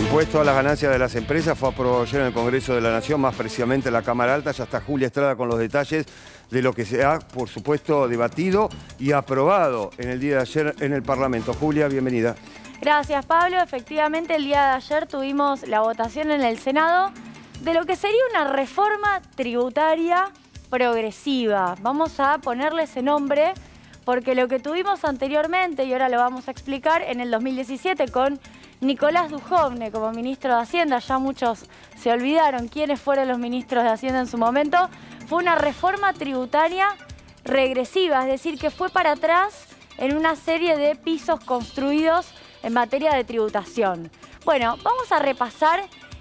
Impuesto a las ganancias de las empresas fue aprobado ayer en el Congreso de la Nación, más precisamente en la Cámara Alta. Ya está Julia Estrada con los detalles de lo que se ha, por supuesto, debatido y aprobado en el día de ayer en el Parlamento. Julia, bienvenida. Gracias, Pablo. Efectivamente, el día de ayer tuvimos la votación en el Senado de lo que sería una reforma tributaria progresiva. Vamos a ponerle ese nombre porque lo que tuvimos anteriormente, y ahora lo vamos a explicar, en el 2017 con Nicolás Dujovne como ministro de Hacienda, ya muchos se olvidaron quiénes fueron los ministros de Hacienda en su momento, fue una reforma tributaria regresiva, es decir, que fue para atrás en una serie de pisos construidos en materia de tributación. Bueno, vamos a repasar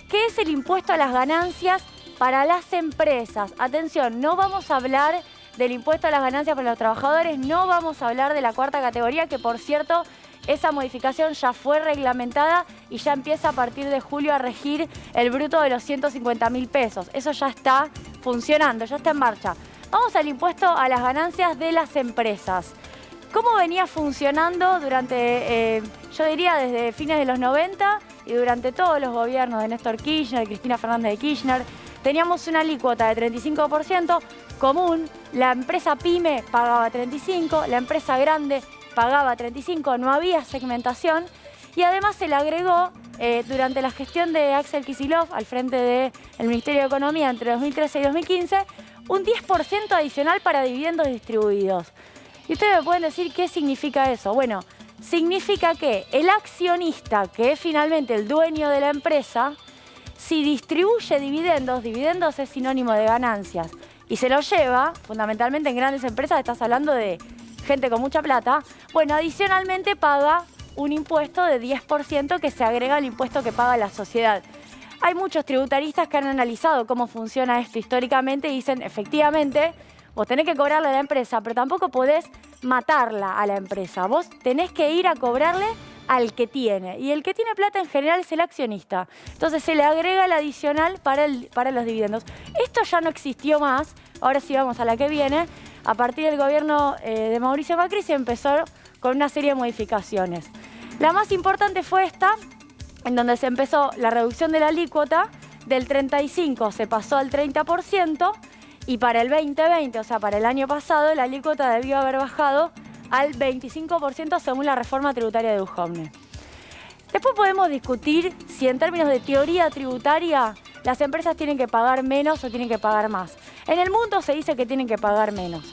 qué es el impuesto a las ganancias para las empresas. Atención, no vamos a hablar del impuesto a las ganancias para los trabajadores, no vamos a hablar de la cuarta categoría, que por cierto, esa modificación ya fue reglamentada y ya empieza a partir de julio a regir el bruto de los 150.000 pesos. Eso ya está funcionando, ya está en marcha. Vamos al impuesto a las ganancias de las empresas. ¿Cómo venía funcionando durante, yo diría, desde fines de los 90 y durante todos los gobiernos de Néstor Kirchner, de Cristina Fernández de Kirchner? Teníamos una alícuota de 35% común, la empresa pyme pagaba 35%, la empresa grande pagaba 35%, no había segmentación y además se le agregó durante la gestión de Axel Kicillof al frente del Ministerio de Economía entre 2013 y 2015 un 10% adicional para dividendos distribuidos. Y ustedes me pueden decir qué significa eso. Bueno, significa que el accionista, que es finalmente el dueño de la empresa, si distribuye dividendos, dividendos es sinónimo de ganancias, y se lo lleva, fundamentalmente en grandes empresas, estás hablando de gente con mucha plata, bueno, adicionalmente paga un impuesto de 10% que se agrega al impuesto que paga la sociedad. Hay muchos tributaristas que han analizado cómo funciona esto históricamente y dicen, efectivamente, vos tenés que cobrarle a la empresa, pero tampoco podés matarla a la empresa. Vos tenés que ir a cobrarle al que tiene. Y el que tiene plata en general es el accionista. Entonces se le agrega el adicional para los dividendos. Esto ya no existió más. Ahora sí vamos a la que viene. A partir del gobierno de Mauricio Macri se empezó con una serie de modificaciones. La más importante fue esta, en donde se empezó la reducción de la alícuota. Del 35% se pasó al 30%. Y para el 2020, o sea, para el año pasado, la alícuota debió haber bajado al 25% según la reforma tributaria de Dujovne. Después podemos discutir si en términos de teoría tributaria las empresas tienen que pagar menos o tienen que pagar más. En el mundo se dice que tienen que pagar menos.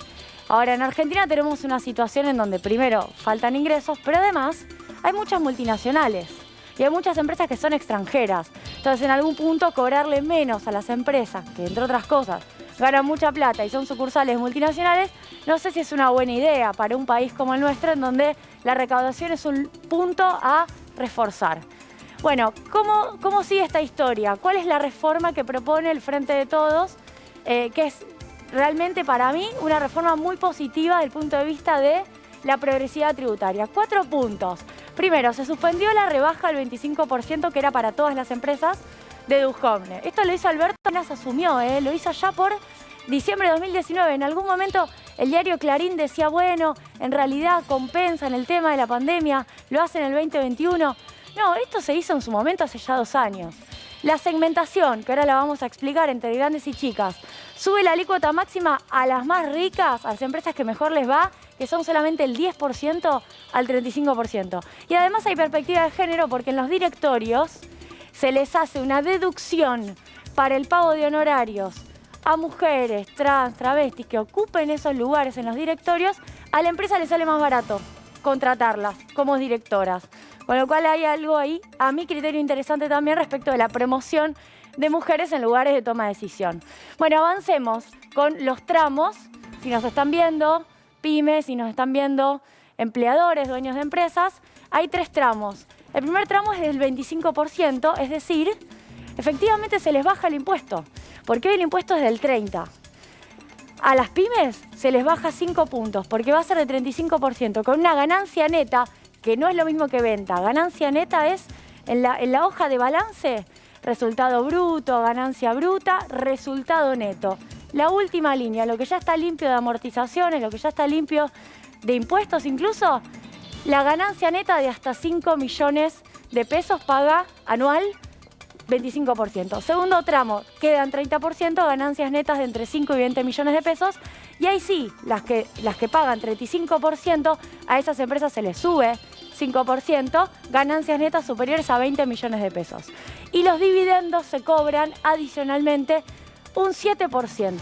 Ahora, en Argentina tenemos una situación en donde primero faltan ingresos, pero además hay muchas multinacionales y hay muchas empresas que son extranjeras. Entonces, en algún punto, cobrarle menos a las empresas, que entre otras cosas ganan mucha plata y son sucursales multinacionales, no sé si es una buena idea para un país como el nuestro, en donde la recaudación es un punto a reforzar. Bueno, ¿cómo sigue esta historia? ¿Cuál es la reforma que propone el Frente de Todos? Que es realmente para mí una reforma muy positiva desde el punto de vista de la progresividad tributaria. 4 puntos. Primero, se suspendió la rebaja al 25% que era para todas las empresas de Dujovne. Esto lo hizo Alberto, apenas asumió, lo hizo ya por diciembre de 2019. En algún momento el diario Clarín decía, bueno, en realidad compensan el tema de la pandemia, lo hacen en el 2021. No, esto se hizo en su momento hace ya 2 años. La segmentación, que ahora la vamos a explicar entre grandes y chicas, sube la alícuota máxima a las más ricas, a las empresas que mejor les va, que son solamente el 10% al 35%. Y además hay perspectiva de género porque en los directorios se les hace una deducción para el pago de honorarios a mujeres, trans, travestis que ocupen esos lugares en los directorios. A la empresa le sale más barato contratarlas como directoras. Con lo cual hay algo ahí, a mi criterio, interesante también respecto de la promoción de mujeres en lugares de toma de decisión. Bueno, avancemos con los tramos. Si nos están viendo pymes, si nos están viendo empleadores, dueños de empresas, hay 3 tramos. El primer tramo es del 25%, es decir, efectivamente se les baja el impuesto, porque hoy el impuesto es del 30%. A las pymes se les baja 5 puntos, porque va a ser de 35%, con una ganancia neta, que no es lo mismo que venta. Ganancia neta es, en la hoja de balance, resultado bruto, ganancia bruta, resultado neto. La última línea, lo que ya está limpio de amortizaciones, lo que ya está limpio de impuestos incluso, La ganancia neta de hasta 5 millones de pesos paga anual 25%. Segundo tramo, quedan 30%, ganancias netas de entre 5 y 20 millones de pesos. Y ahí sí, las que pagan 35%, a esas empresas se les sube 5%, ganancias netas superiores a 20 millones de pesos. Y los dividendos se cobran adicionalmente un 7%.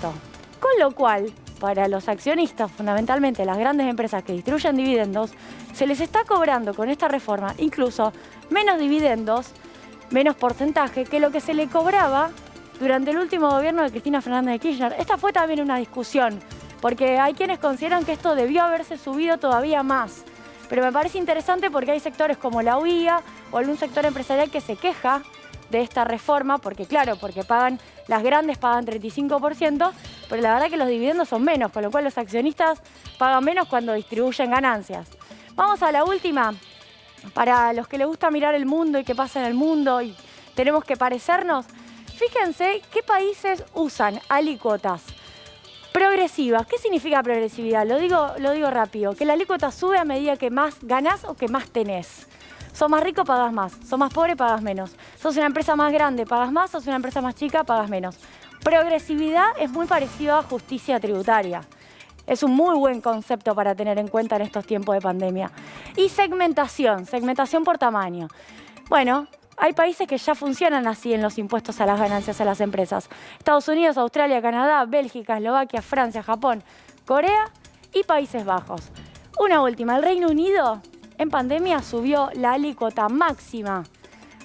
Con lo cual, para los accionistas, fundamentalmente las grandes empresas que distribuyen dividendos, se les está cobrando con esta reforma incluso menos dividendos, menos porcentaje que lo que se le cobraba durante el último gobierno de Cristina Fernández de Kirchner. Esta fue también una discusión, porque hay quienes consideran que esto debió haberse subido todavía más. Pero me parece interesante porque hay sectores como la UIA o algún sector empresarial que se queja de esta reforma, porque claro, porque las grandes pagan 35%, pero la verdad que los dividendos son menos, con lo cual los accionistas pagan menos cuando distribuyen ganancias. Vamos a la última. Para los que les gusta mirar el mundo y qué pasa en el mundo y tenemos que parecernos, fíjense qué países usan alícuotas progresivas. ¿Qué significa progresividad? Lo digo rápido, que la alícuota sube a medida que más ganás o que más tenés. Sos más rico, pagas más. Sos más pobre, pagas menos. Sos una empresa más grande, pagas más. Sos una empresa más chica, pagas menos. Progresividad es muy parecido a justicia tributaria. Es un muy buen concepto para tener en cuenta en estos tiempos de pandemia. Y segmentación por tamaño. Bueno, hay países que ya funcionan así en los impuestos a las ganancias a las empresas. Estados Unidos, Australia, Canadá, Bélgica, Eslovaquia, Francia, Japón, Corea y Países Bajos. Una última, el Reino Unido en pandemia subió la alícuota máxima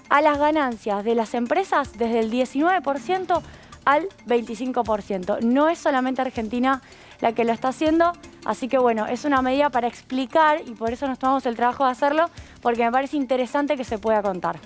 a las ganancias de las empresas desde el 19% al 25%. No es solamente Argentina la que lo está haciendo, así que bueno, es una medida para explicar y por eso nos tomamos el trabajo de hacerlo, porque me parece interesante que se pueda contar.